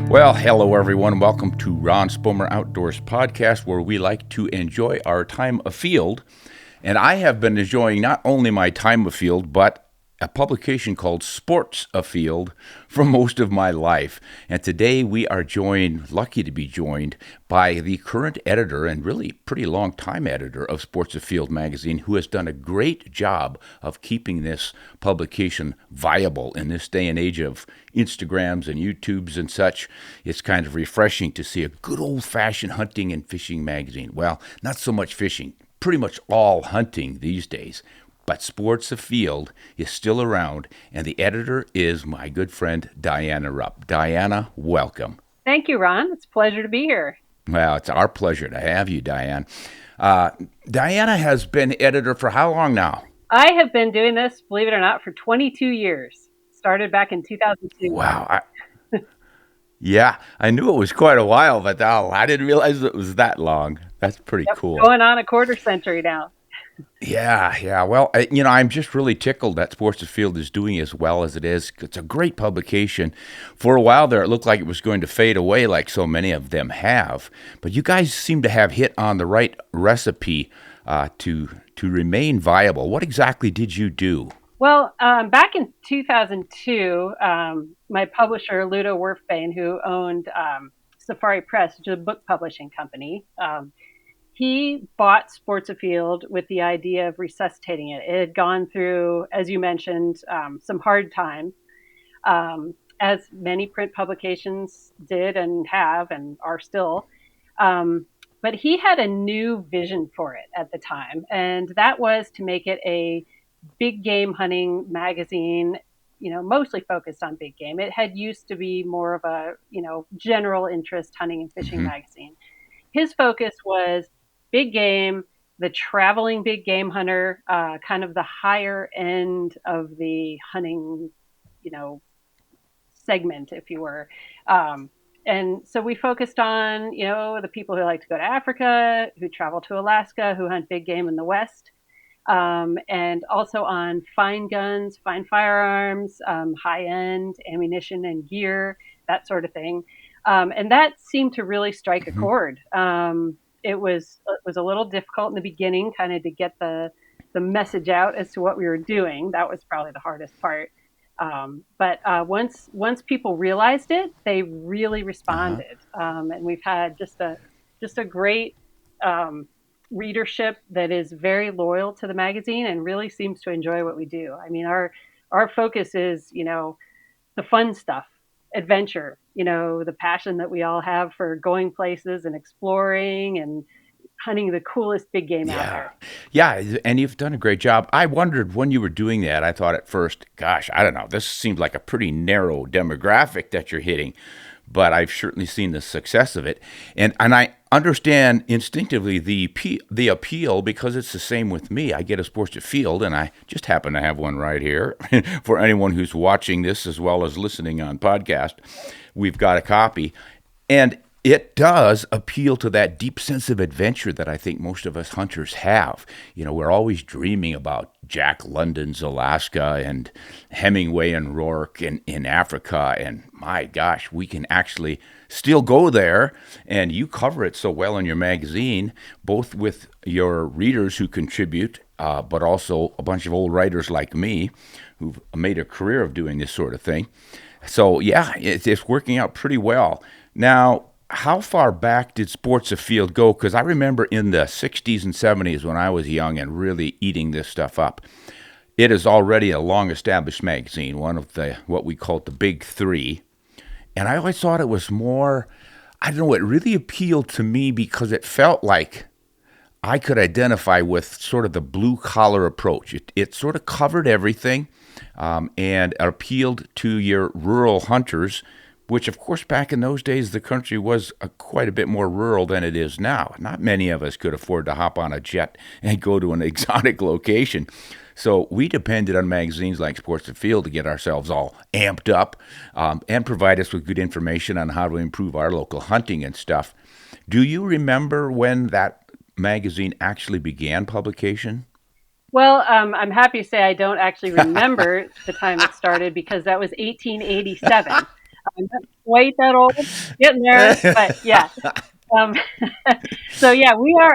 Well, hello everyone. Welcome to Ron Spomer Outdoors Podcast, where we like to enjoy our time afield. And I have been enjoying not only my time afield, but a publication called Sports Afield for most of my life. And today we are lucky to be joined by the current editor and really pretty long time editor of Sports Afield magazine, who has done a great job of keeping this publication viable in this day and age of Instagrams and YouTubes and such. It's kind of refreshing to see a good old-fashioned hunting and fishing magazine. Well, not so much fishing, pretty much all hunting these days. But Sports Afield is still around, and the editor is my good friend, Diana Rupp. Diana, welcome. Thank you, Ron. It's a pleasure to be here. Well, it's our pleasure to have you, Diane. Diana has been editor for how long now? I have been doing this, believe it or not, for 22 years. Started back in 2002. Wow. Yeah, I knew it was quite a while, but I didn't realize it was that long. That's pretty cool. Going on a quarter century now. Yeah. Well, I'm just really tickled that Sports Afield is doing as well as it is. It's a great publication. For a while there, it looked like it was going to fade away like so many of them have. But you guys seem to have hit on the right recipe to remain viable. What exactly did you do? Well, back in 2002, my publisher, Ludo Werfbane, who owned Safari Press, which is a book publishing company, he bought Sports Afield with the idea of resuscitating it. It had gone through, as you mentioned, some hard times, as many print publications did and have and are still. But he had a new vision for it at the time, and that was to make it a big game hunting magazine, mostly focused on big game. It had used to be more of a, general interest hunting and fishing magazine. His focus was big game, the traveling big game hunter, kind of the higher end of the hunting, segment, if you were. And so we focused on, the people who like to go to Africa, who travel to Alaska, who hunt big game in the West, and also on fine guns, fine firearms, high-end ammunition and gear, that sort of thing. And that seemed to really strike a chord. It was a little difficult in the beginning, kind of to get the message out as to what we were doing. That was probably the hardest part. But once people realized it, they really responded. And we've had just a great readership that is very loyal to the magazine and really seems to enjoy what we do. I mean, our focus is, the fun stuff, adventure, the passion that we all have for going places and exploring and hunting the coolest big game out there. Yeah, and you've done a great job. I wondered when you were doing that, I thought at first, gosh, I don't know, this seems like a pretty narrow demographic that you're hitting, but I've certainly seen the success of it. And I understand instinctively the appeal, because it's the same with me. I get a Sports Afield, and I just happen to have one right here. For anyone who's watching this as well as listening on podcast, we've got a copy. And it does appeal to that deep sense of adventure that I think most of us hunters have. We're always dreaming about Jack London's Alaska and Hemingway and Rourke in Africa. And my gosh, we can actually still go there. And you cover it so well in your magazine, both with your readers who contribute, but also a bunch of old writers like me who've made a career of doing this sort of thing. So yeah, it's working out pretty well. Now, how far back did Sports Afield go? Because I remember in the 60s and 70s when I was young and really eating this stuff up. It is already a long-established magazine, one of what we call the big three. And I always thought it was more, I don't know, it really appealed to me because it felt like I could identify with sort of the blue-collar approach. It sort of covered everything and appealed to your rural hunters, which, of course, back in those days, the country was quite a bit more rural than it is now. Not many of us could afford to hop on a jet and go to an exotic location. So we depended on magazines like Sports Afield to get ourselves all amped up and provide us with good information on how to improve our local hunting and stuff. Do you remember when that magazine actually began publication? Well, I'm happy to say I don't actually remember the time it started, because that was 1887. I'm not quite that old, getting there, but yeah. Um, so yeah, we are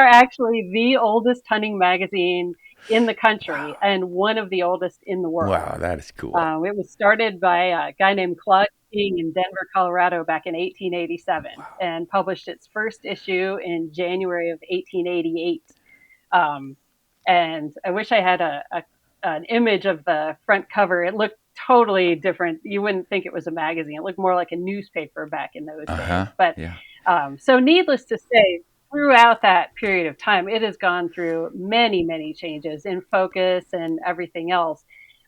actually the oldest hunting magazine in the country and one of the oldest in the world. Wow, that is cool. It was started by a guy named Claude King in Denver, Colorado back in 1887 and published its first issue in January of 1888. Um, and I wish I had an image of the front cover. It looked totally different. You wouldn't think it was a magazine. It looked more like a newspaper back in those days. Uh-huh. But Yeah. so, needless to say, throughout that period of time, it has gone through many, many changes in focus and everything else.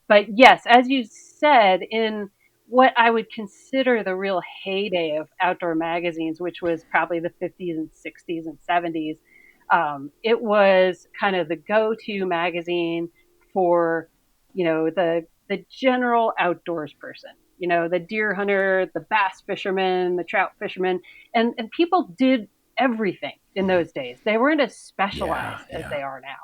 But yes, as you said, in what I would consider the real heyday of outdoor magazines, which was probably the 50s and 60s and 70s, it was kind of the go-to magazine for, the general outdoors person. The deer hunter, the bass fisherman, the trout fisherman, and people did everything in those days. They weren't as Yeah. specialized as Yeah. they are now.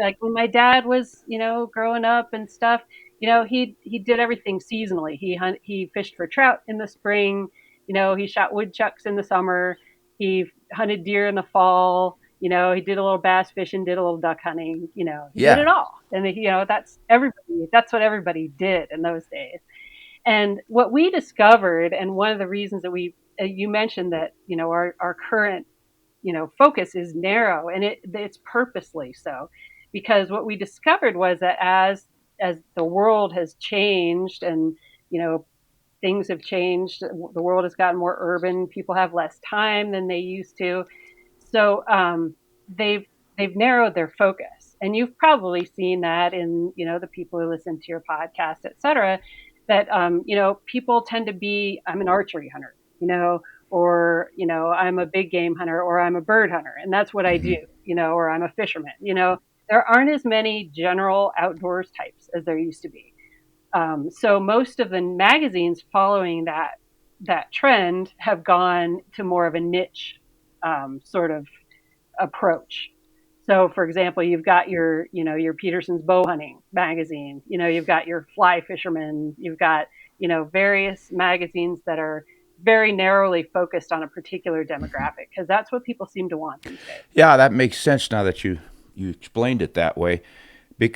Like when my dad was, growing up and stuff, he did everything seasonally. He fished for trout in the spring, he shot woodchucks in the summer, he hunted deer in the fall, he did a little bass fishing, did a little duck hunting, he did Yeah. it all. And that's what everybody did in those days. And what we discovered, and one of the reasons that you mentioned that, our current, focus is narrow, and it's purposely so, because what we discovered was that as the world has changed and, things have changed, the world has gotten more urban, people have less time than they used to. So they've narrowed their focus, and you've probably seen that in the people who listen to your podcast, et cetera. That people tend to be, I'm an archery hunter, or I'm a big game hunter, or I'm a bird hunter, and that's what I do, Hmm. or I'm a fisherman. There aren't as many general outdoors types as there used to be. So most of the magazines following that trend have gone to more of a niche sort of approach. So, for example, you've got your Peterson's bow hunting magazine. You've got your fly fisherman. You've got various magazines that are very narrowly focused on a particular demographic because that's what people seem to want these days. Yeah, that makes sense now that you explained it that way.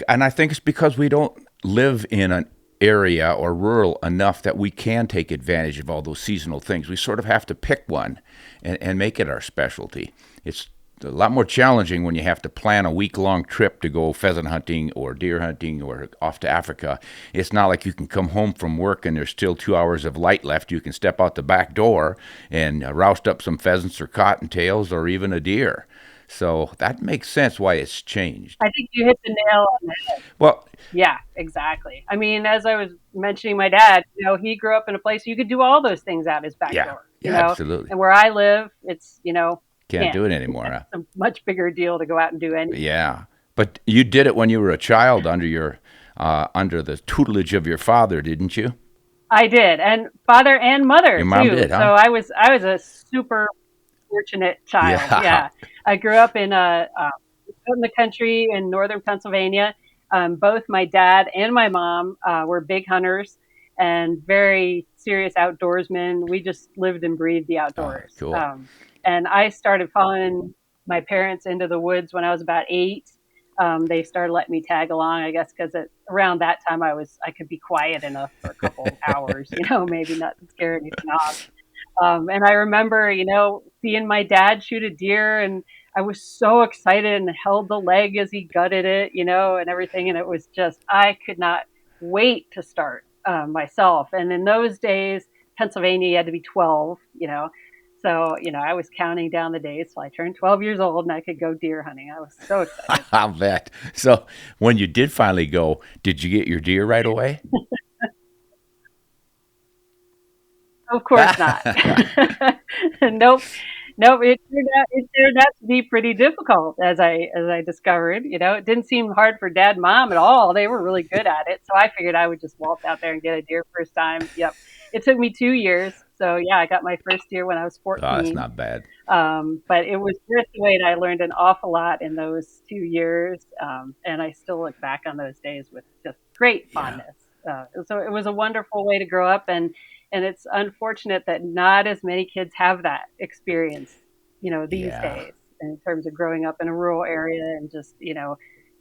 And I think it's because we don't live in an area or rural enough that we can take advantage of all those seasonal things. We sort of have to pick one and make it our specialty. It's a lot more challenging when you have to plan a week-long trip to go pheasant hunting or deer hunting or off to Africa. It's not like you can come home from work and there's still 2 hours of light left. You can step out the back door and roust up some pheasants or cottontails or even a deer. So that makes sense why it's changed. I think you hit the nail on the head. Well, Yeah, exactly. I mean, as I was mentioning my dad, he grew up in a place you could do all those things out his back yeah, door, yeah, absolutely. and where I live, it's, Can't can't. do it anymore. Huh? It's a much bigger deal to go out and do anything. Yeah, but you did it when you were a child under the tutelage of your father, didn't you? I did, and father and mother Your mom too. did, So huh? I was a super fortunate child. Yeah. Yeah, I grew up out in the country in northern Pennsylvania. Both my dad and my mom were big hunters and very serious outdoorsmen. We just lived and breathed the Oh, outdoors. cool. And I started following my parents into the woods when I was about 8. They started letting me tag along, I guess, because around that time I could be quiet enough for a couple hours, maybe not scare anything off. And I remember, seeing my dad shoot a deer, and I was so excited and held the leg as he gutted it, and everything. And it was just, I could not wait to start myself. And in those days, Pennsylvania, you had to be 12, So, I was counting down the days till I turned 12 years old and I could go deer hunting. I was so excited. I'll bet. So when you did finally go, did you get your deer right away? Of course not. Nope. Nope. It turned out to be pretty difficult as I discovered. It didn't seem hard for dad and mom at all. They were really good at it. So I figured I would just waltz out there and get a deer first time. Yep. It took me 2 years. So yeah, I got my first deer when I was Oh, that's 14. not bad. But it was worth the wait. I learned an awful lot in those 2 years. And I still look back on those days with just great Yeah. fondness. So it was a wonderful way to grow up, and it's unfortunate that not as many kids have that experience, these Yeah. days in terms of growing up in a rural area and just,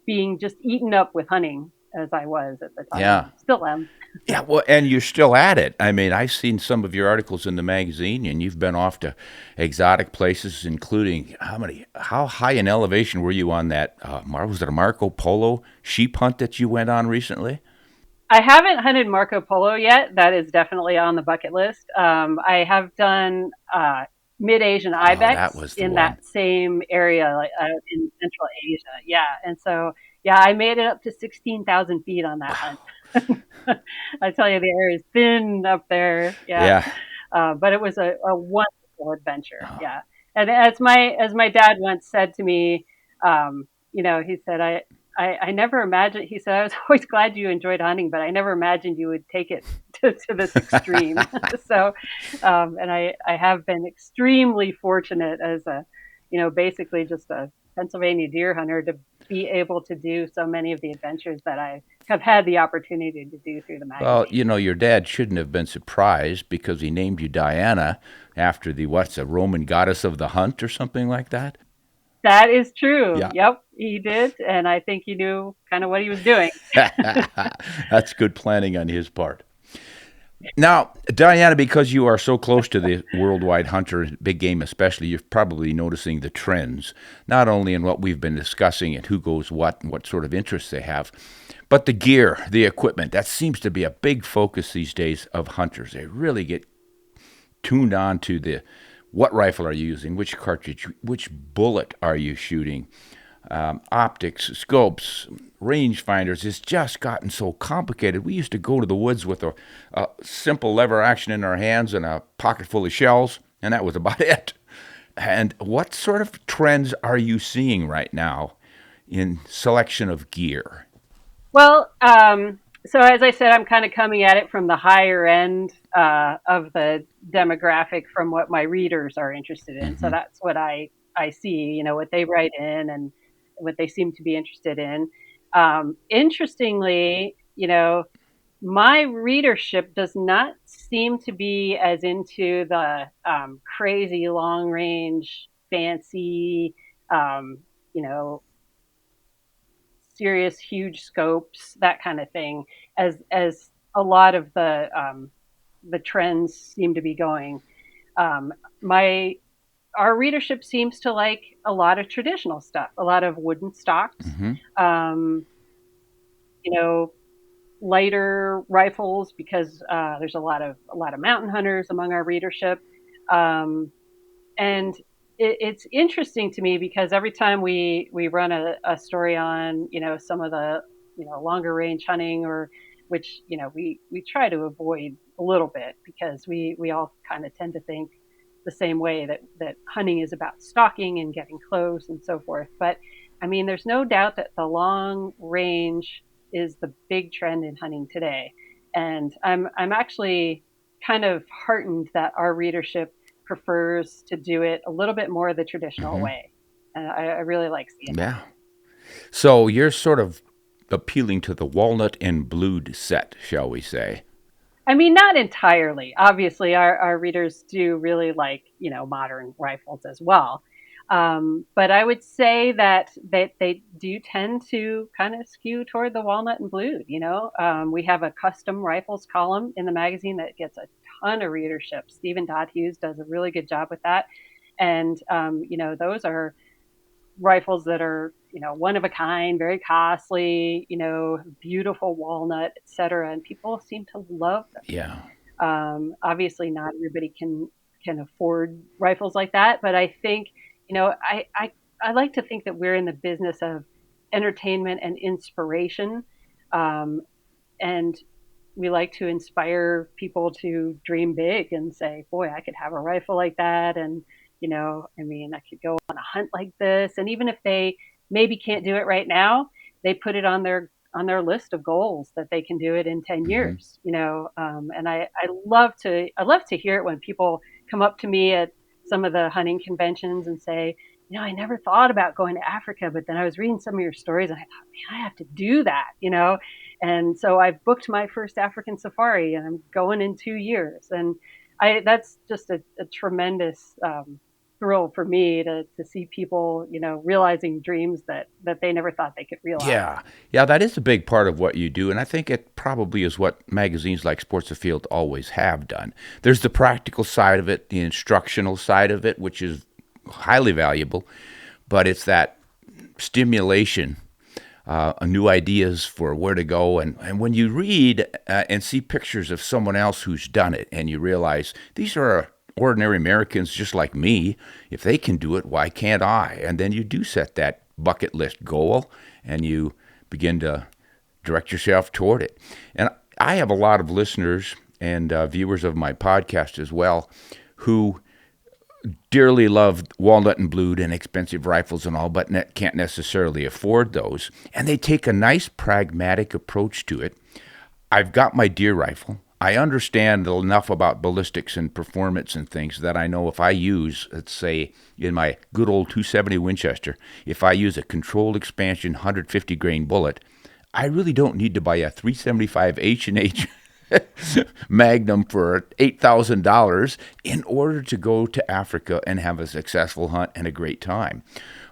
being just eaten up with hunting as I was at the time Yeah. and still am. Yeah, well, and you're still at it. I mean, I've seen some of your articles in the magazine, and you've been off to exotic places, including how high in elevation were you on that? Was it a Marco Polo sheep hunt that you went on recently? I haven't hunted Marco Polo yet. That is definitely on the bucket list. I have done mid-Asian Oh, that ibex was the in one. that same area, like in Central Asia. Yeah, and so yeah, I made it up to 16,000 feet on that hunt. I tell you, the air is thin up there. Yeah, Yeah. but it was a wonderful adventure. Yeah, and as my dad once said to me, he said, I never imagined. He said, I was always glad you enjoyed hunting, but I never imagined you would take it to this extreme. So, and I have been extremely fortunate as basically just a Pennsylvania deer hunter to be able to do so many of the adventures that I have had the opportunity to do through the Well, magazine. your dad shouldn't have been surprised because he named you Diana after what's a Roman goddess of the hunt or something like that. That is true. Yeah. Yep, he did, and I think he knew kind of what he was doing. That's good planning on his part. Now, Diana, because you are so close to the worldwide hunter, big game especially, you're probably noticing the trends, not only in what we've been discussing and who goes what and what sort of interests they have, but the gear, the equipment. That seems to be a big focus these days of hunters. They really get tuned on to the what rifle are you using, which cartridge, which bullet are you shooting, optics, scopes, rangefinders. It's just gotten so complicated. We used to go to the woods with a simple lever action in our hands and a pocket full of shells, and that was about it. And what sort of trends are you seeing right now in selection of gear? Well, so as I said, I'm kind of coming at it from the higher end of the demographic from what my readers are interested in. So Mm-hmm. that's what I see, what they write in and what they seem to be interested in. Interestingly, my readership does not seem to be as into the crazy long range, fancy, um, you know, serious, huge scopes, that kind of thing, as a lot of the trends seem to be going. My Our readership seems to like a lot of traditional stuff, a lot of wooden stocks, Mm-hmm. um, you know, lighter rifles because there's a lot of mountain hunters among our readership, and it's interesting to me because every time we run a story on some of the longer range hunting or which we try to avoid a little bit because we all kind of tend to think the same way that hunting is about stalking and getting close and so forth. But I mean, there's no doubt that the long range is the big trend in hunting today, and I'm actually kind of heartened that our readership prefers to do it a little bit more the traditional Mm-hmm. way. And I really like seeing that. Yeah. So you're sort of appealing to the walnut and blued set, shall we say? I mean, not entirely. Obviously, our readers do really like, modern rifles as well. But I would say that they do tend to kind of skew toward the walnut and blued. We have a custom rifles column in the magazine that gets a ton of readership. Stephen Dodd Hughes does a really good job with that. And, those are rifles that are one of a kind, very costly, beautiful walnut, etc. And people seem to love them. Yeah. Obviously, not everybody can afford rifles like that, but I think I like to think that we're in the business of entertainment and inspiration, um, and we like to inspire people to dream big and say, boy, I could have a rifle like that. And, I mean, I could go on a hunt like this. And even if they maybe can't do it right now, they put it on their list of goals that they can do it in 10 Mm-hmm. years, and I love to hear it when people come up to me at some of the hunting conventions and say, I never thought about going to Africa, but then I was reading some of your stories and I thought, man, I have to do that. And so I've booked my first African safari, and I'm going in 2 years. And that's just a tremendous thrill for me to see people, realizing dreams that they never thought they could realize. Yeah. Yeah, that is a big part of what you do. And I think it probably is what magazines like Sports Afield always have done. There's the practical side of it, the instructional side of it, which is highly valuable, but it's that stimulation, new ideas for where to go. And when you read and see pictures of someone else who's done it, and you realize these are ordinary Americans just like me. If they can do it, why can't I? And then you do set that bucket list goal, and you begin to direct yourself toward it. And I have a lot of listeners and viewers of my podcast as well who dearly love walnut and blued and expensive rifles and all, but can't necessarily afford those. And they take a nice pragmatic approach to it. I've got my deer rifle. I understand enough about ballistics and performance and things that I know if I use, let's say, in my good old 270 Winchester, if I use a controlled expansion 150 grain bullet, I really don't need to buy a 375 H&H Magnum for $8,000 in order to go to Africa and have a successful hunt and a great time.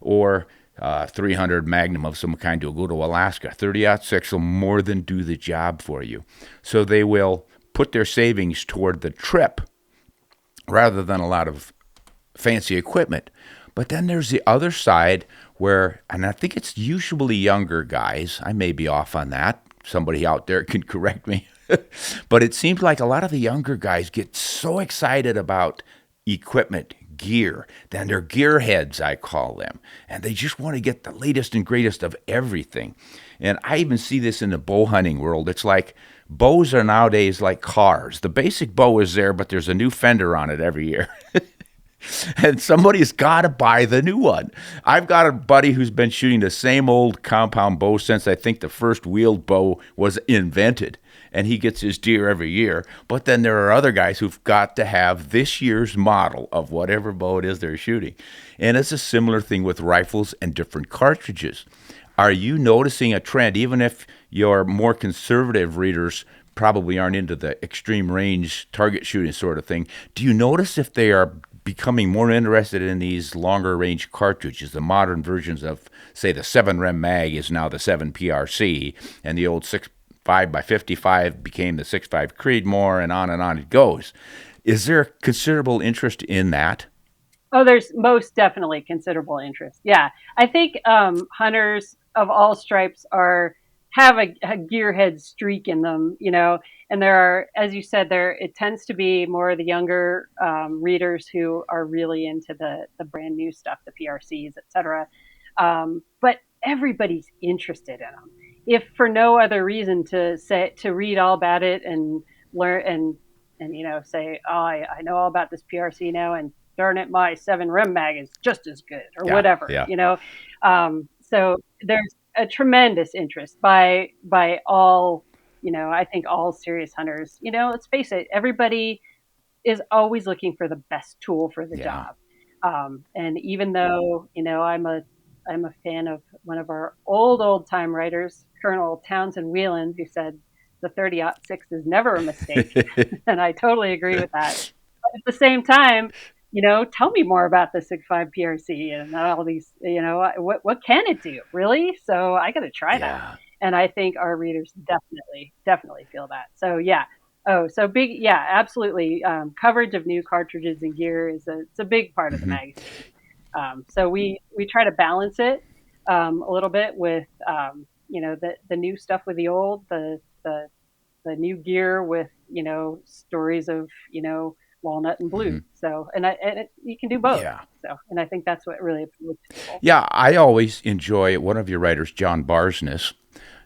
Or 300 Magnum of some kind to go to Alaska. 30-06 will more than do the job for you. So they will put their savings toward the trip rather than a lot of fancy equipment. But then there's the other side where, and I think it's usually younger guys, I may be off on that, somebody out there can correct me, but it seems like a lot of the younger guys get so excited about equipment, gear, then they're gearheads, I call them, and they just want to get the latest and greatest of everything. And I even see this in the bow hunting world. It's like bows are nowadays like cars. The basic bow is there, but there's a new fender on it every year. And somebody's got to buy the new one. I've got a buddy who's been shooting the same old compound bow since I think the first wheeled bow was invented. And he gets his deer every year. But then there are other guys who've got to have this year's model of whatever bow it is they're shooting. And it's a similar thing with rifles and different cartridges. Are you noticing a trend, even if your more conservative readers probably aren't into the extreme range target shooting sort of thing? Do you notice if they are becoming more interested in these longer range cartridges, the modern versions of, say, the 7 Rem Mag is now the 7 PRC, and the old 6.5x55 became the 6.5 Creedmoor, and on it goes. Is there considerable interest in that? Oh, there's most definitely considerable interest. Yeah, I think hunters of all stripes have a gearhead streak in them, and there are, as you said, it tends to be more the younger readers who are really into the brand new stuff, the PRCs, etc. But everybody's interested in them, if for no other reason to read all about it and learn and say, oh, I know all about this PRC now, and darn it, my 7 Rem Mag is just as good, or whatever, So there's a tremendous interest by all, I think all serious hunters. Let's face it, everybody is always looking for the best tool for the job. And even though, I'm a fan of one of our old time writers, Colonel Townsend Whelan, who said the 30-06 is never a mistake. And I totally agree with that. But at the same time, tell me more about the 6.5 PRC and all these, what can it do, really? So I got to try that. And I think our readers definitely feel that. So, yeah. Oh, so big. Yeah, absolutely. Coverage of new cartridges and gear it's a big part of the magazine. So we try to balance it a little bit with, the new stuff with the old, the new gear with, stories of, walnut and blue. So, and you can do both. Yeah. So, and I think that's what really appeals to people. Yeah, I always enjoy one of your writers, John Barsness.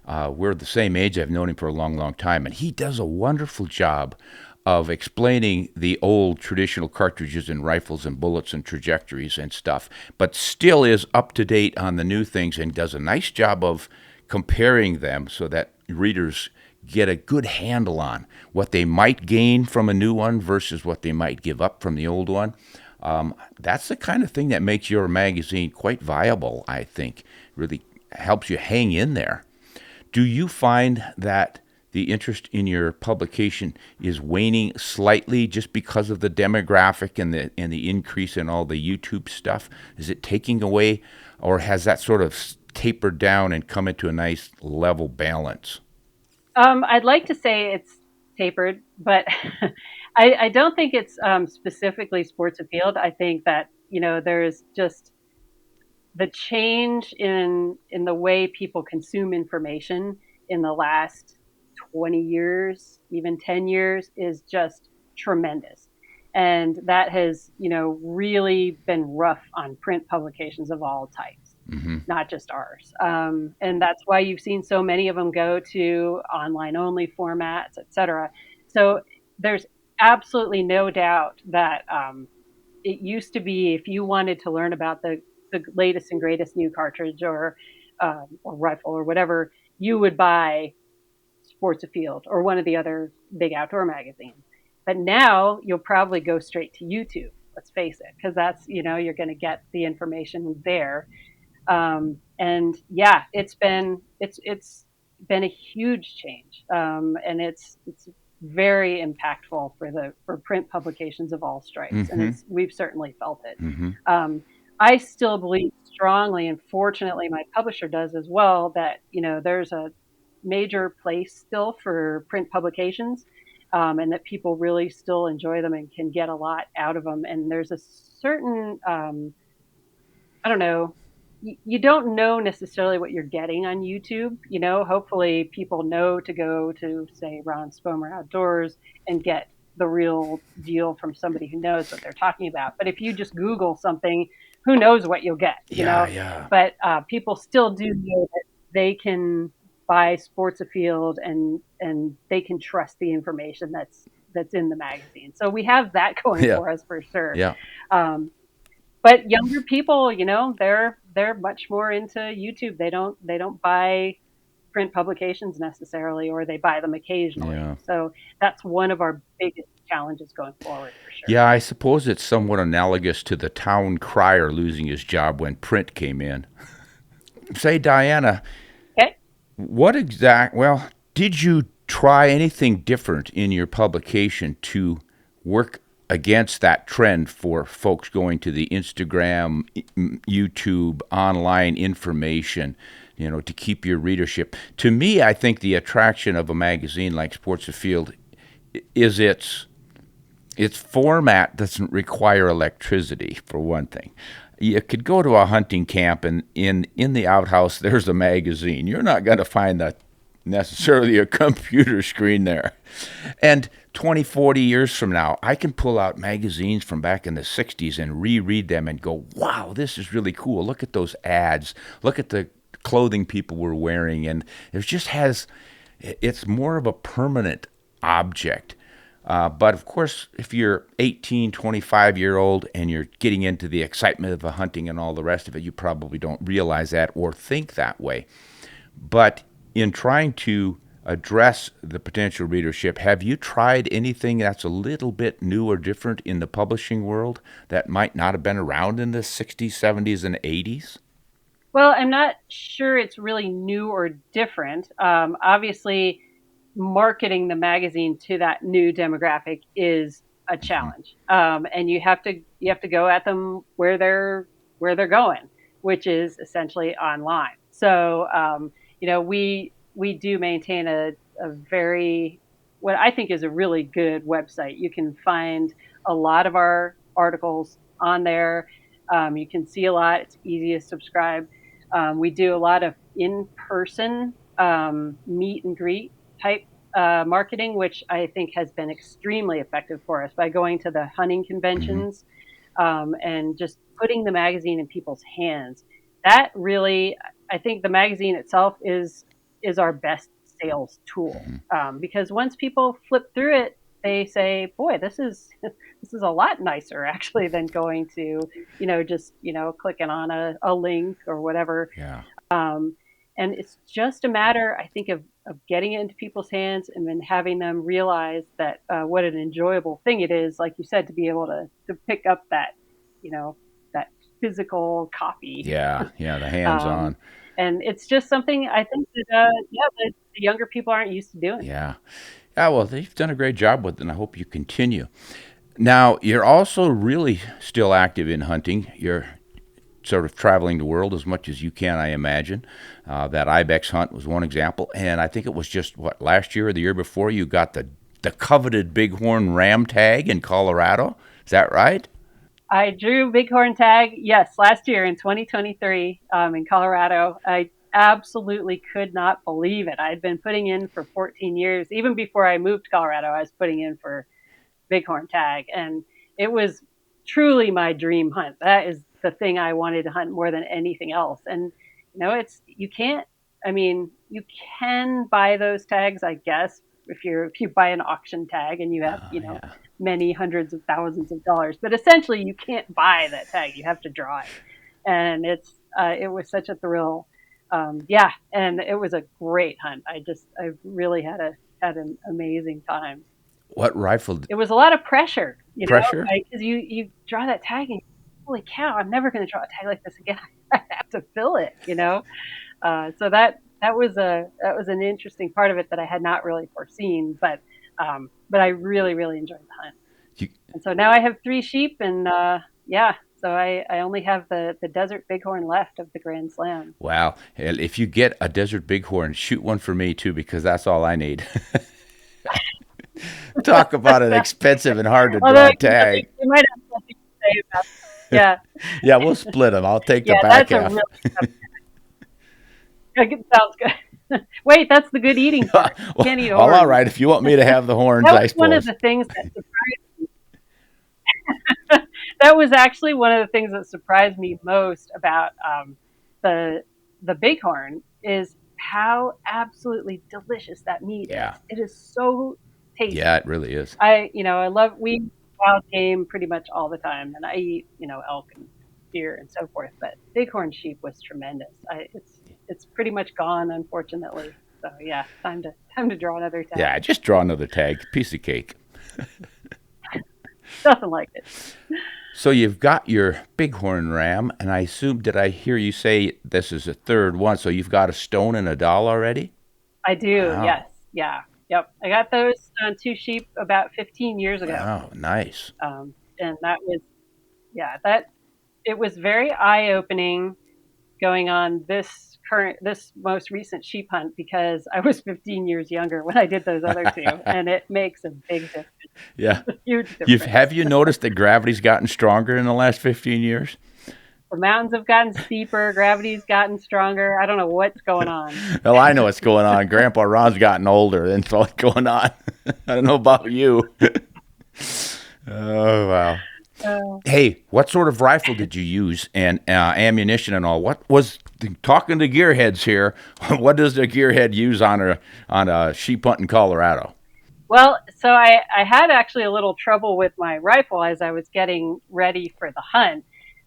We're the same age. I've known him for a long, long time, and he does a wonderful job of explaining the old traditional cartridges and rifles and bullets and trajectories and stuff, but still is up to date on the new things and does a nice job of comparing them so that readers get a good handle on what they might gain from a new one versus what they might give up from the old one. That's the kind of thing that makes your magazine quite viable, I think. Really helps you hang in there. Do you find that the interest in your publication is waning slightly just because of the demographic and the increase in all the YouTube stuff? Is it taking away, or has that sort of tapered down and come into a nice level balance? I'd like to say it's tapered, but I don't think it's specifically Sports Afield. I think that there's just the change in the way people consume information in the last 20 years, even 10 years, is just tremendous. And that has, really been rough on print publications of all types, Mm-hmm. not just ours. And that's why you've seen so many of them go to online only formats, et cetera. So there's absolutely no doubt that it used to be, if you wanted to learn about the latest and greatest new cartridge or rifle or whatever, you would buy Sports Afield or one of the other big outdoor magazines. But now you'll probably go straight to YouTube. Let's face it, because that's you're going to get the information there. And yeah, it's been a huge change, and it's very impactful for print publications of all stripes, and Mm-hmm. we've certainly felt it. Mm-hmm. I still believe strongly, and fortunately, my publisher does as well, that there's a major place still for print publications, and that people really still enjoy them and can get a lot out of them. And there's a certain I don't know. You don't know necessarily what you're getting on YouTube. Hopefully people know to go to, say, Ron Spomer Outdoors and get the real deal from somebody who knows what they're talking about. But if you just Google something, who knows what you'll get. Yeah, yeah. But people still do know that they can buy Sports Afield and they can trust the information that's in the magazine. So we have that going Yeah, for us for sure. yeah. Um, but younger people, they're much more into YouTube. They don't buy print publications necessarily, or they buy them occasionally. Yeah. So that's one of our biggest challenges going forward for sure. Yeah, I suppose it's somewhat analogous to the town crier losing his job when print came in. Say, Diana, Okay. did you try anything different in your publication to work against that trend for folks going to the Instagram, YouTube, online information, to keep your readership? To me, I think the attraction of a magazine like Sports Afield is its format doesn't require electricity, for one thing. You could go to a hunting camp and in the outhouse there's a magazine. You're not going to find that necessarily a computer screen there. And 20, 40 years from now, I can pull out magazines from back in the 60s and reread them and go, wow, this is really cool. Look at those ads. Look at the clothing people were wearing. And it's more of a permanent object. But of course, if you're 18, 25-year-old and you're getting into the excitement of the hunting and all the rest of it, you probably don't realize that or think that way. But in trying to address the potential readership, have you tried anything that's a little bit new or different in the publishing world that might not have been around in the 60s, 70s, and 80s? Well, I'm not sure it's really new or different. Obviously, marketing the magazine to that new demographic is a challenge, and you have to go at them where they're going, which is essentially online. So we do maintain a very, what I think is a really good website. You can find a lot of our articles on there. You can see a lot. It's easy to subscribe. We do a lot of in-person meet and greet type marketing, which I think has been extremely effective for us by going to the hunting Mm-hmm. conventions and just putting the magazine in people's hands. That really, I think the magazine itself is our best sales tool, because once people flip through it, they say, "Boy, this is a lot nicer actually than going to just clicking on a link or whatever." Yeah. And it's just a matter, I think, of getting it into people's hands and then having them realize that what an enjoyable thing it is, like you said, to be able to pick up that, that physical copy. Yeah, yeah, the Um, hands-on. And it's just something I think that, the younger people aren't used to doing. Yeah. Yeah, well, you've done a great job with it, and I hope you continue. Now, you're also really still active in hunting. You're sort of traveling the world as much as you can, I imagine. That ibex hunt was one example, and I think it was just what last year or the year before you got the coveted bighorn ram tag in Colorado. Is that right? I drew bighorn tag, yes, last year in 2023 in Colorado. I absolutely could not believe it. I had been putting in for 14 years. Even before I moved to Colorado, I was putting in for bighorn tag, and it was truly my dream hunt. That is the thing I wanted to hunt more than anything else. And it's you can't. I mean, you can buy those tags, I guess, if you buy an auction tag and you have Yeah. many hundreds of thousands of dollars. But essentially, you can't buy that tag. You have to draw it, and it was such a thrill. Yeah, and it was a great hunt. I really had an amazing time. What rifle? It was a lot of pressure, Pressure? because you draw that tag and holy cow, I'm never going to draw a tag like this again. I have to fill it. So that was an interesting part of it that I had not really foreseen, but I really really enjoyed the hunt. You, And so now I have 3 sheep, and yeah, so I only have the desert bighorn left of the Grand Slam. wow. If you get a desert bighorn, shoot one for me too, because that's all I need. Talk about an expensive and hard to Although draw tag. you might have something to say about that. Yeah, Yeah, we'll split them. I'll take the yeah, back that's a half. really tough. It sounds good. Wait, that's the good eating part. You Well, can't eat all horns. right. If you want me to have the horns, That I was one of suppose. the things that surprised me. That was actually one of the things that surprised me most about the the bighorn is how absolutely delicious that meat is. Yeah. It is so Yeah, tasty. it really is. I love we eat wild game pretty much all the time, and I eat elk and deer and so forth. But bighorn sheep was tremendous. It's pretty much gone, unfortunately. So yeah, time to draw another tag. Yeah, just draw another tag. Piece of cake. Nothing like it. So you've got your bighorn ram, and I assume, did I hear you say this is a third one? So you've got a stone and a doll already? I do. Yes. Wow. Yeah. Yep. I got those 2 sheep about 15 years ago, Wow. Nice. and that was yeah that it was very eye opening going on this most recent sheep hunt because I was 15 years younger when I did those other two, and it makes a big difference, Yeah. a huge You've difference. have you noticed that gravity's gotten stronger in the last 15 years? The mountains have gotten steeper, gravity's gotten stronger. I don't know what's going on. Well, I know what's going on. Grandpa Ron's gotten older. That's what's going on. I don't know about you. Oh wow. Uh, Hey, what sort of rifle did you use and ammunition and all? What was talking to gearheads here? What does the gearhead use on a sheep hunt in Colorado? well, so I had actually a little trouble with my rifle as I was getting ready for the hunt.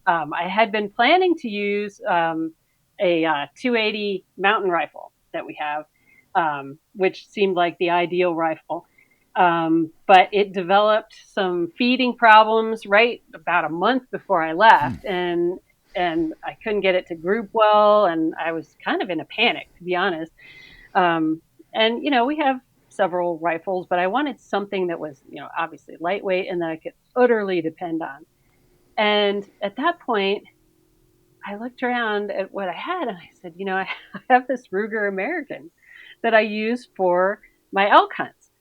I had been planning to use a 280 mountain rifle that we have, which seemed like the ideal rifle. But it developed some feeding problems right about a month before I left, and I couldn't get it to group well, and I was kind of in a panic, to be honest. And we have several rifles, but I wanted something that was obviously lightweight and that I could utterly depend on. And at that point, I looked around at what I had and I said, I have this Ruger American that I use for my elk hunts.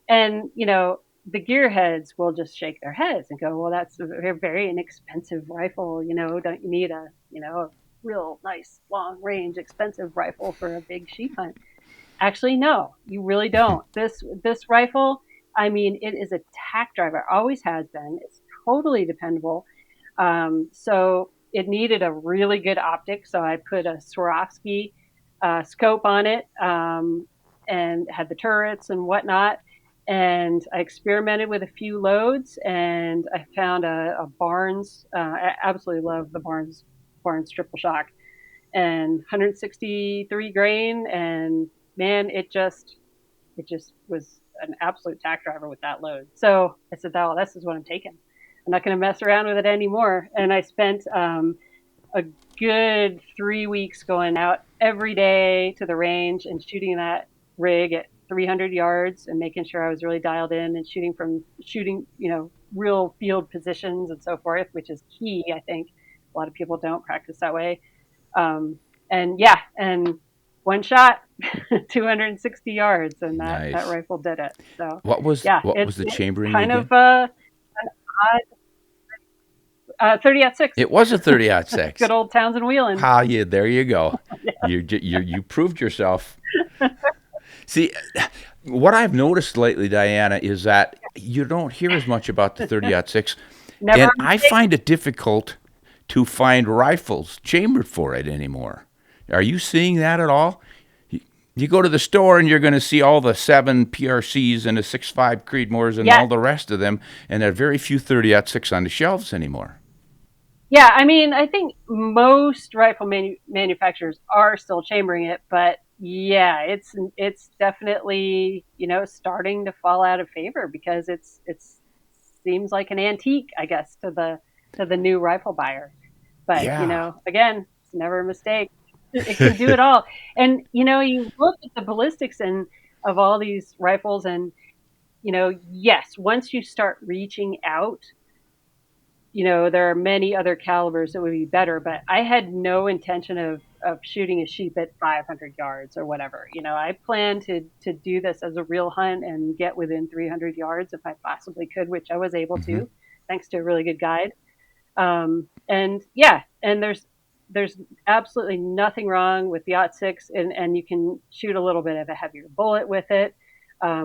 And, the gearheads will just shake their heads and go, well, that's a very inexpensive rifle. Don't you need a real nice long range expensive rifle for a big sheep hunt? Actually, no, you really don't. This rifle, I mean, it is a tack driver. Always has been. It's totally dependable. So it needed a really good optic. So I put a Swarovski scope on it, and had the turrets and whatnot. And I experimented with a few loads, and I found a Barnes. I absolutely love the Barnes triple shock, and 163 grain, and man, it just was an absolute tack driver with that load. So I said, "Oh, this is what I'm taking. I'm not going to mess around with it anymore." And I spent a good 3 weeks going out every day to the range and shooting that rig at 300 yards and making sure I was really dialed in and shooting, real field positions and so forth, which is key. I think a lot of people don't practice that way. Um, and one shot, 260 yards, and that Nice. rifle did it. So yeah, What was it's the chambering kind of again? an odd 30-06. It was a 30-06. Good old Townsend Wheeling. There you go. Yeah. You proved yourself. See, what I've noticed lately, Diana, is that you don't hear as much about the 30-06, Never and a I mistake. find it difficult to find rifles chambered for it anymore. Are you seeing that at all? You go to the store and you're going to see all the 7 PRCs and the 6.5 Creedmoors and Yeah, all the rest of them, and there are very few 30-06 on the shelves anymore. yeah. I mean, I think most rifle manufacturers are still chambering it, but yeah, it's definitely starting to fall out of favor because it's seems like an antique, I guess, to the new rifle buyer. But Yeah. again, it's never a mistake. It can do it all. And you look at the ballistics and of all these rifles, and yes, once you start reaching out, there are many other calibers that would be better, but I had no intention of shooting a sheep at 500 yards or whatever. I plan to do this as a real hunt and get within 300 yards if I possibly could, which I was able Hmm. to, thanks to a really good guide. And yeah, and there's absolutely nothing wrong with the .6, and you can shoot a little bit of a heavier bullet with it,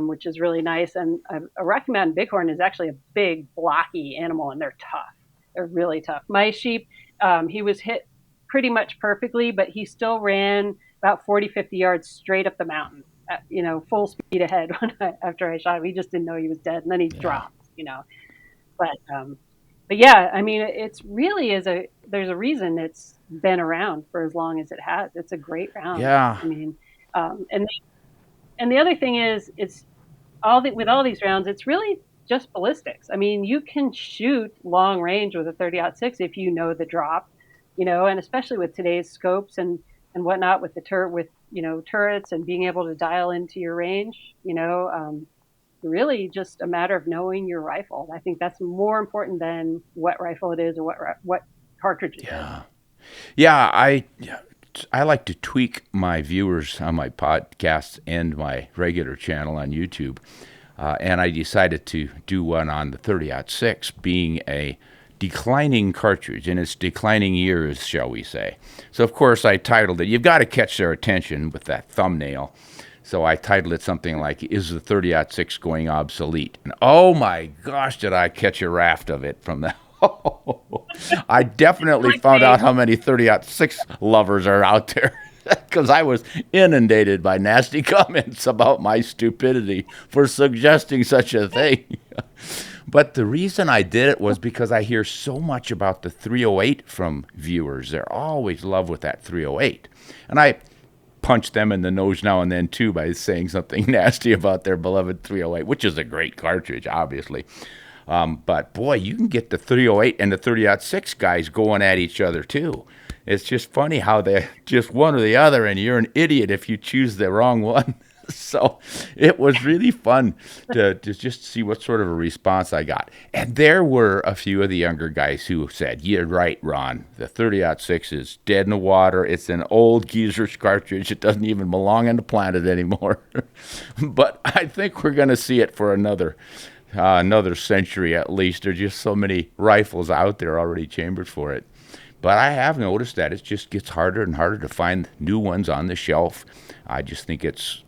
which is really nice. And a Rocky Mountain Bighorn is actually a big, blocky animal, and they're tough. They're really tough. My sheep, he was hit pretty much perfectly, but he still ran about 40, 50 yards straight up the mountain, full speed ahead after I shot him. He just didn't know he was dead, and then he Yeah. dropped. But yeah, I mean, it's really there's a reason it's been around for as long as it has. It's a great round. Yeah. I mean, and the other thing is, it's with all these rounds, it's really just ballistics. I mean, you can shoot long range with a 30-06 if you know the drop, and especially with today's scopes and whatnot with turrets and being able to dial into your range, really just a matter of knowing your rifle. I think that's more important than what rifle it is or what cartridge it is. Yeah. Yeah, I like to tweak my viewers on my podcasts and my regular channel on YouTube. And I decided to do one on the 30-06 being a declining cartridge in its declining years, shall we say. So, of course, I titled it, You've Got to Catch Their Attention with that thumbnail. So I titled it something like, Is the 30-06 Going Obsolete? And oh my gosh, did I catch a raft of it from that. I definitely found Clickbait. out how many 30-06 lovers are out there because I was inundated by nasty comments about my stupidity for suggesting such a thing. But the reason I did it was because I hear so much about the 308 from viewers. They're always love with that 308. And I punch them in the nose now and then too by saying something nasty about their beloved 308, which is a great cartridge, obviously. But boy, you can get the 308 and the 30-06 guys going at each other too. It's just funny how they're just one or the other, and you're an idiot if you choose the wrong one. So it was really fun to just see what sort of a response I got. And there were a few of the younger guys who said, You're right, Ron. The 30-06 is dead in the water. It's an old geezer's cartridge. It doesn't even belong on the planet anymore. But I think we're going to see it for another century at least. There's just so many rifles out there already chambered for it. But I have noticed that it just gets harder and harder to find new ones on the shelf. I just think it's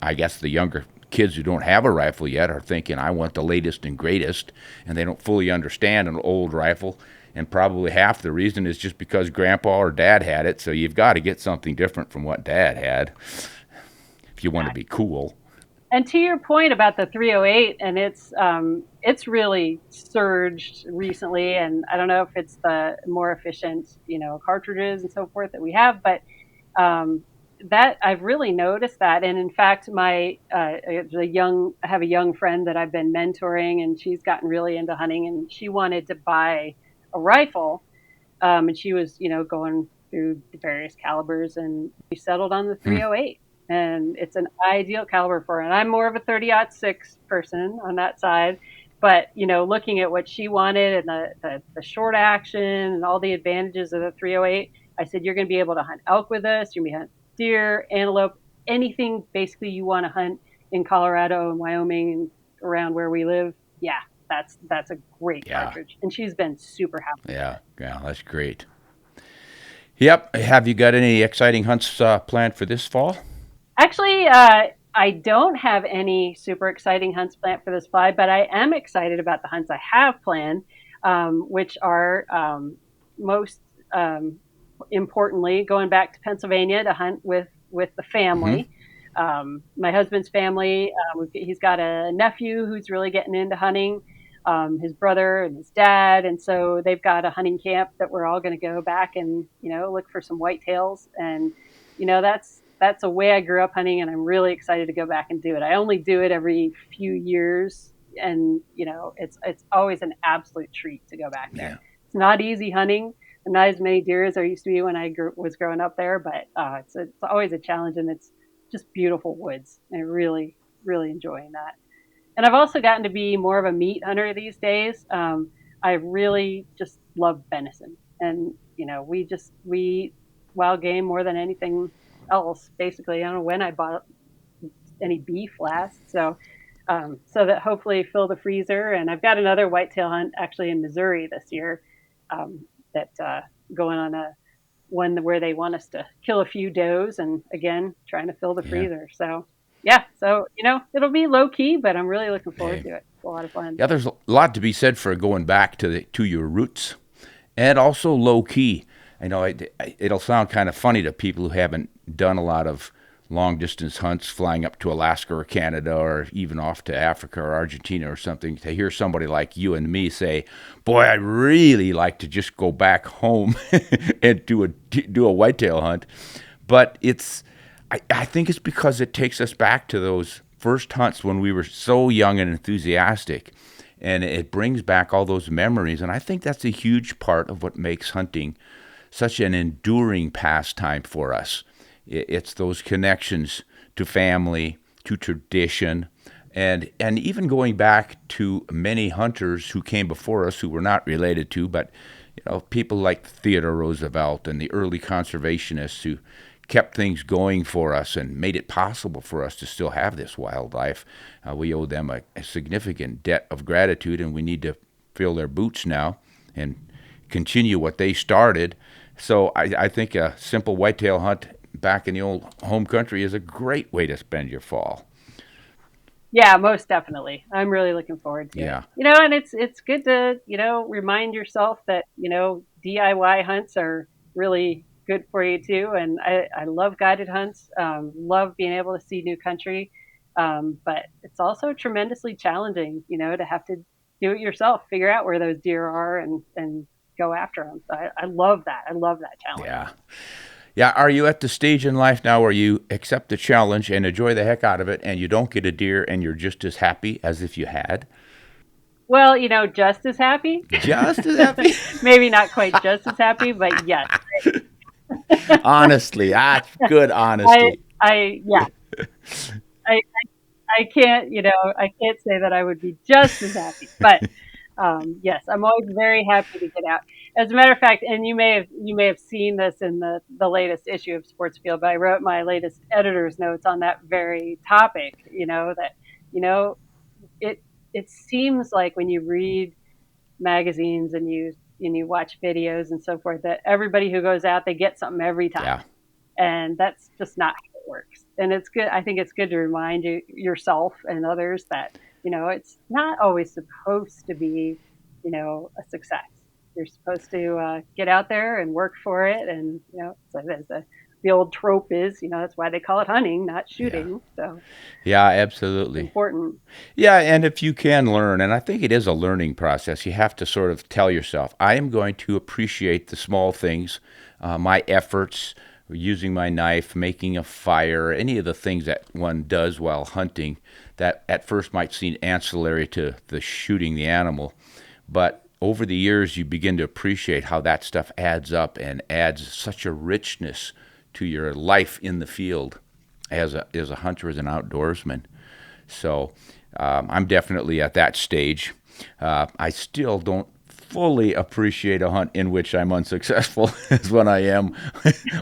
I guess the younger kids who don't have a rifle yet are thinking, I want the latest and greatest, and they don't fully understand an old rifle. And probably half the reason is just because grandpa or dad had it, so you've got to get something different from what dad had if you want to be cool. And to your point about the 308, and it's really surged recently, and I don't know if it's the more efficient cartridges and so forth that we have, but that I've really noticed that. And in fact, I have a young friend that I've been mentoring, and she's gotten really into hunting, and she wanted to buy a rifle, And she was, going through the various calibers, and we settled on the Hmm. 308. And it's an ideal caliber for her. And I'm more of a 30-06 person on that side. But, looking at what she wanted and the short action and all the advantages of the 308, I said, you're going to be able to hunt elk with us. You're going to be hunting deer, antelope, anything basically you want to hunt in Colorado and Wyoming and around where we live. Yeah, that's a great Yeah. cartridge. And she's been super happy with Yeah. it. Yeah. That's great. Yep. Have you got any exciting hunts planned for this fall? Actually, I don't have any super exciting hunts planned for this fall, but I am excited about the hunts I have planned, which are most importantly going back to Pennsylvania to hunt with the Mm-hmm. family. My husband's family, he's got a nephew who's really getting into hunting, his brother and his dad, and so they've got a hunting camp that we're all going to go back and look for some whitetails. And that's a way I grew up hunting, and I'm really excited to go back and do it. I only do it every few years, and it's always an absolute treat to go back there. Yeah. It's not easy hunting. Not as many deer as there used to be when I was growing up there, but it's always a challenge, and it's just beautiful woods, and I really, really enjoying that. And I've also gotten to be more of a meat hunter these days. I really just love venison, and we eat wild game more than anything else. Basically, I don't know when I bought any beef last, so that hopefully fill the freezer. And I've got another whitetail hunt actually in Missouri this year, that going on a one where they want us to kill a few does, and again trying to fill the Yeah. freezer. So yeah, so it'll be low key, but I'm really looking forward Hey. to it. It's a lot of fun. Yeah. There's a lot to be said for going back to your roots, and also low key. I know it'll sound kind of funny to people who haven't done a lot of long distance hunts, flying up to Alaska or Canada or even off to Africa or Argentina or something, to hear somebody like you and me say, "Boy, I'd really like to just go back home and do a whitetail hunt." But I think it's because it takes us back to those first hunts when we were so young and enthusiastic, and it brings back all those memories. And I think that's a huge part of what makes hunting such an enduring pastime for us. It's those connections to family, to tradition, and even going back to many hunters who came before us who we're not related to, but people like Theodore Roosevelt and the early conservationists who kept things going for us and made it possible for us to still have this wildlife. We owe them a significant debt of gratitude, and we need to fill their boots now and continue what they started. So I think a simple whitetail hunt back in the old home country is a great way to spend your fall. Yeah, most definitely. I'm really looking forward to it. Yeah. And it's good to remind yourself that DIY hunts are really good for you too. And I love guided hunts. Love being able to see new country. But it's also tremendously challenging, to have to do it yourself, figure out where those deer are, and go after them. So I love that. I love that challenge. Yeah. Yeah, are you at the stage in life now where you accept the challenge and enjoy the heck out of it, and you don't get a deer and you're just as happy as if you had? Well, just as happy. Just as happy? Maybe not quite just as happy, but yes. Honestly, that's good honesty. Yeah. I I can't, I can't say that I would be just as happy, but yes, I'm always very happy to get out. As a matter of fact, and you may have seen this in the latest issue of Sports Afield, but I wrote my latest editor's notes on that very topic. That you know it seems like when you read magazines and you watch videos and so forth, that everybody who goes out, they get something every time, Yeah. and that's just not how it works. And it's good. I think it's good to remind yourself and others that it's not always supposed to be a success. You're supposed to get out there and work for it, and so as the old trope is, that's why they call it hunting, not Yeah. shooting. So Yeah, it's absolutely. important. Yeah, and if you can learn, and I think it is a learning process, you have to sort of tell yourself, I am going to appreciate the small things, my efforts, using my knife, making a fire, any of the things that one does while hunting that at first might seem ancillary to the shooting the animal. But over the years, you begin to appreciate how that stuff adds up and adds such a richness to your life in the field as a hunter, as an outdoorsman. So I'm definitely at that stage. I still don't fully appreciate a hunt in which I'm unsuccessful as when I am,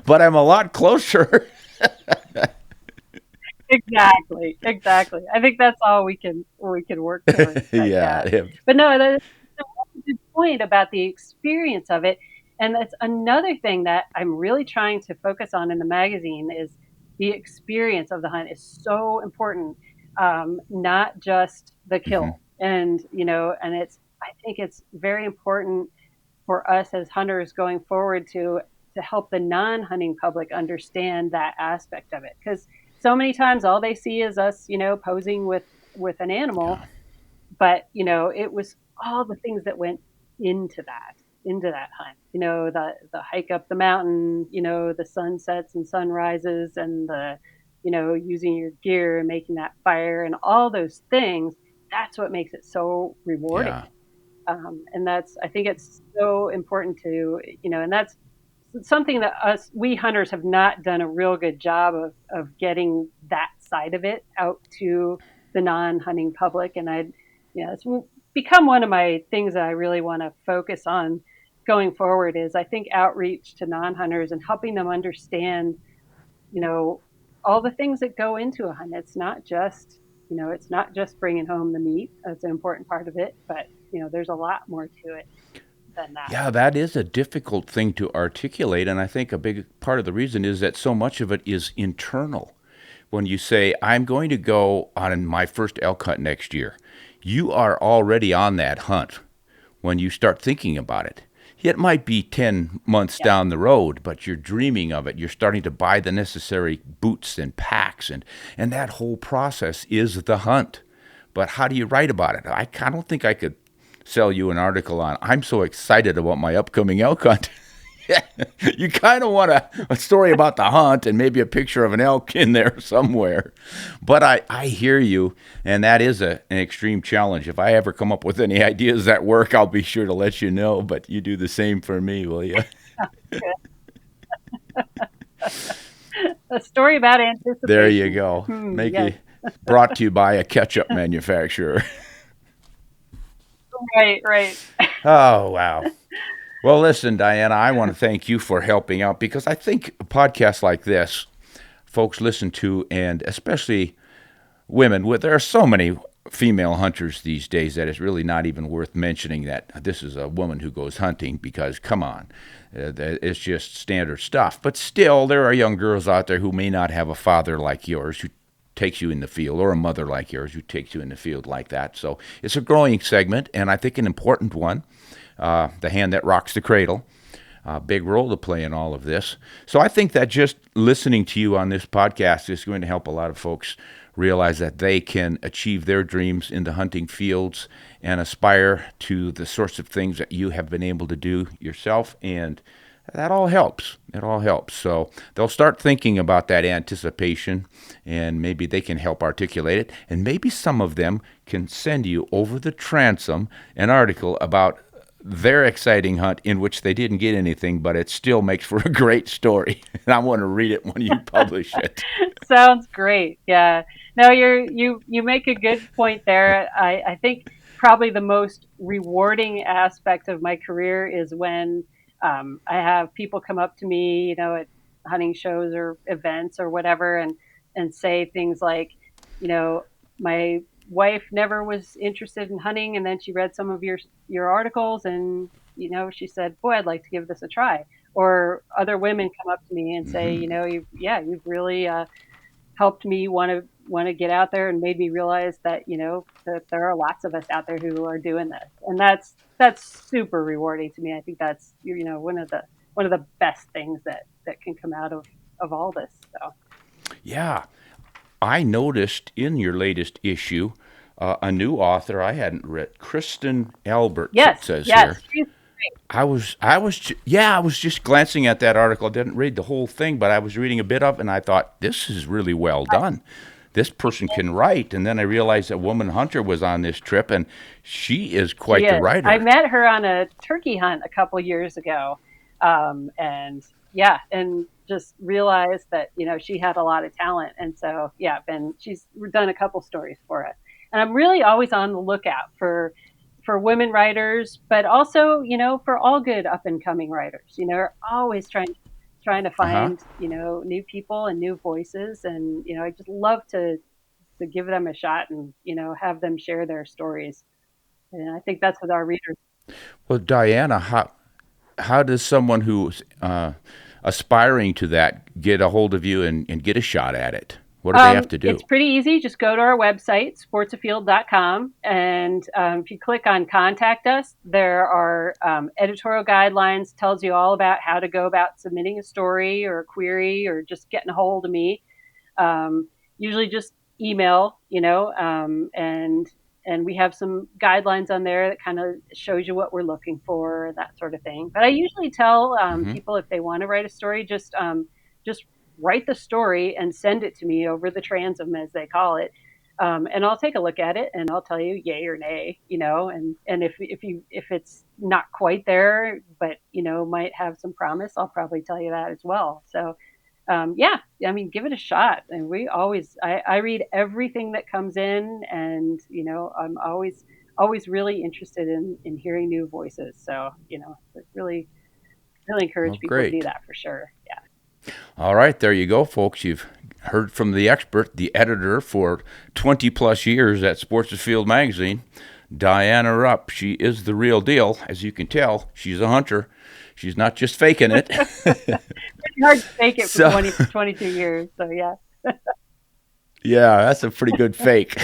but I'm a lot closer. Exactly, exactly. I think that's all we can work towards. But Yeah. but no, that's a good point about the experience of it, and that's another thing that I'm really trying to focus on in the magazine is the experience of the hunt is so important, not just the Mhm. kill. And and I think it's very important for us as hunters going forward to help the non-hunting public understand that aspect of it, because so many times all they see is us posing with an animal, Yeah. but it was all the things that went into that hunt, the hike up the mountain, the sunsets and sunrises, and the using your gear and making that fire and all those things. That's what makes it so rewarding. Yeah. And I think it's so important to, and that's something that we hunters have not done a real good job of getting that side of it out to the non-hunting public. And it's become one of my things that I really want to focus on going forward is I think outreach to non-hunters and helping them understand, you know, all the things that go into a hunt. It's not just bringing home the meat. That's an important part of it, but there's a lot more to it than that. Yeah, that is a difficult thing to articulate, and I think a big part of the reason is that so much of it is internal. When you say, I'm going to go on my first elk hunt next year, you are already on that hunt when you start thinking about it. It might be 10 months Yeah. down the road, but you're dreaming of it. You're starting to buy the necessary boots and packs, and that whole process is the hunt. But how do you write about it? I don't think I could sell you an article on, I'm so excited about my upcoming elk hunt. You kind of want a story about the hunt and maybe a picture of an elk in there somewhere. But I hear you, and that is an extreme challenge. If I ever come up with any ideas that work, I'll be sure to let you know. But you do the same for me, will you? A story about There you anticipation. go. Make Yes. it brought to you by a ketchup manufacturer. Right, right. Oh, wow. Well, listen, Diana, I want to thank you for helping out because I think podcasts like this, folks listen to, and especially women. There are so many female hunters these days that it's really not even worth mentioning that this is a woman who goes hunting because, come on, it's just standard stuff. But still, there are young girls out there who may not have a father like yours who takes you in the field, or a mother like yours who takes you in the field like that. So it's a growing segment, and I think an important one. The hand that rocks the cradle, big role to play in all of this. So I think that just listening to you on this podcast is going to help a lot of folks realize that they can achieve their dreams in the hunting fields and aspire to the sorts of things that you have been able to do yourself. And that all helps. It all helps. So they'll start thinking about that anticipation, and maybe they can help articulate it. And maybe some of them can send you over the transom an article about their exciting hunt in which they didn't get anything, but it still makes for a great story. And I want to read it when you publish it. Sounds great. Yeah. No, you make a good point there. I think probably the most rewarding aspect of my career is when I have people come up to me, at hunting shows or events or whatever, and say things like, my wife never was interested in hunting, and then she read some of your articles, and she said, boy, I'd like to give this a try. Or other women come up to me and say, Mm-hmm. you've really helped me want to get out there and made me realize that that there are lots of us out there who are doing this, and that's super rewarding to me. I think that's one of the best things that can come out of all this. So Yeah. I noticed in your latest issue a new author I hadn't read, Kristen Alberts, it yes, says yes, here. she's I was just glancing at that article. I didn't read the whole thing, but I was reading a bit of it, and I thought, this is really well done. this person can write. And then I realized a woman hunter was on this trip, and she is She quite the is. I writer. met her on a turkey hunt a couple years ago, and yeah, and just realized that she had a lot of talent, and so yeah, she's done a couple stories for us, and I'm really always on the lookout for women writers, but also for all good up and coming writers. Always trying to Uh-huh. find new people and new voices, and I just love to give them a shot and have them share their stories. And I think that's what our readers. Well, Diana, how does someone who's aspiring to that get a hold of you and get a shot at it? What do they have to It's do? pretty easy. Just go to our website, sportsafield.com, and if you click on contact us, there are editorial guidelines, tells you all about how to go about submitting a story or a query or just getting a hold of me. Usually just email, and we have some guidelines on there that kind of shows you what we're looking for, that sort of thing. But I usually tell Hmm. people if they want to write a story, just write the story and send it to me over the transom, as they call it. And I'll take a look at it and I'll tell you yay or nay, and if it's not quite there, but might have some promise, I'll probably tell you that as well. So yeah, I mean, give it a shot. And I read everything that comes in, and I'm always really interested in hearing new voices. So really really Well, encourage people to do great. that for sure. Yeah. All right, there you go, folks. You've heard from the expert, the editor for 20 plus years at Sports Afield magazine, Diana Rupp. She is the real deal. As you can tell, she's a hunter. She's not just faking it. Pretty hard to fake it for So, 22 years. So yeah. yeah, that's a pretty good fake.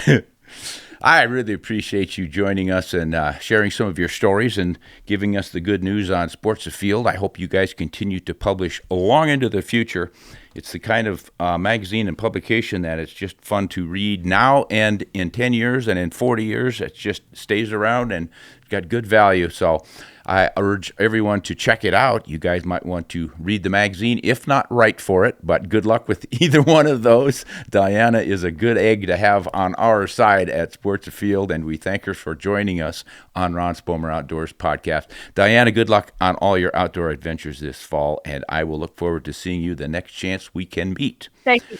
I really appreciate you joining us and sharing some of your stories and giving us the good news on Sports Afield. I hope you guys continue to publish long into the future. It's the kind of magazine and publication that it's just fun to read now and in 10 years and in 40 years. It just stays around and got good value. So I urge everyone to check it out. You guys might want to read the magazine, if not write for it, but good luck with either one of those. Diana is a good egg to have on our side at Sports Afield, and we thank her for joining us on Ron Spomer Outdoors Podcast. Diana, good luck on all your outdoor adventures this fall, and I will look forward to seeing you the next chance we can meet. Thank you.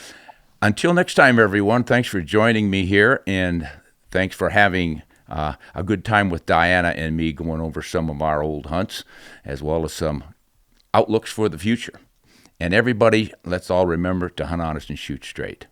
Until next time, everyone, thanks for joining me here, and thanks for having a good time with Diana and me going over some of our old hunts, as well as some outlooks for the future. And everybody, let's all remember to hunt honest and shoot straight.